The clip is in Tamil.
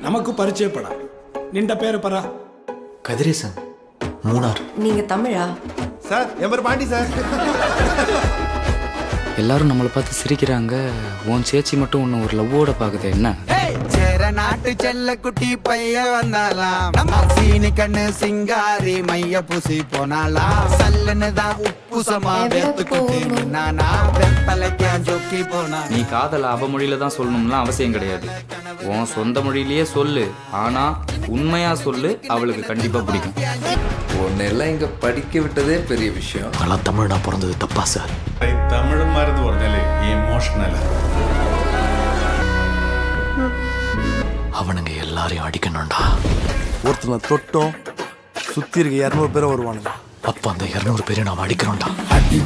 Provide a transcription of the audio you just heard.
நமக்கு பரிச்சயப்படா. நின்ற பேரு பரா. கதிரேசன், மூணார். நீங்க தமிழா? சார் என் பேர் பாண்டி சார். எல்லாரும் நம்மளை பார்த்து சிரிக்கிறாங்க. உன் சேச்சி மட்டும் உன்னை ஒரு லவ்வோட பாக்குது. என்ன சேர நாட்டு செல்ல குட்டி பைய வந்தாலாம். நம்ம சீனி கண்ணு சிங்காரி மைய பூசி போனாலாம். சல்லுன்னு தான் உப்பு சமா வேத்துக்குட்டி நானா வெத்தலைக்கா ஜொக்கி போனா. நீ காதல அவ மொழியில தான் சொல்லணும்லாம் அவசியம் கிடையாது. உன் சொந்த மொழியிலேயே சொல்லு. ஆனா உண்மையா சொல்லு, அவளுக்கு கண்டிப்பா பிடிக்கும். உன்னெல்லாம் இங்க படிக்க விட்டதே பெரிய விஷயம். நல்லா தமிழ்னா பிறந்தது தப்பா சார்? தமிழ் மருந்து പറഞ്ഞാലേ எமோஷனல். அவனுங்க எல்லாரையும் அடிக்கணும்டா. ஒருத்தனை தொட்டோம் சுத்தி இருக்க 200 பேரை வருவானுங்க. அப்ப அந்த 200 பேரை நாம் அடிக்கிறோம்டா. அடி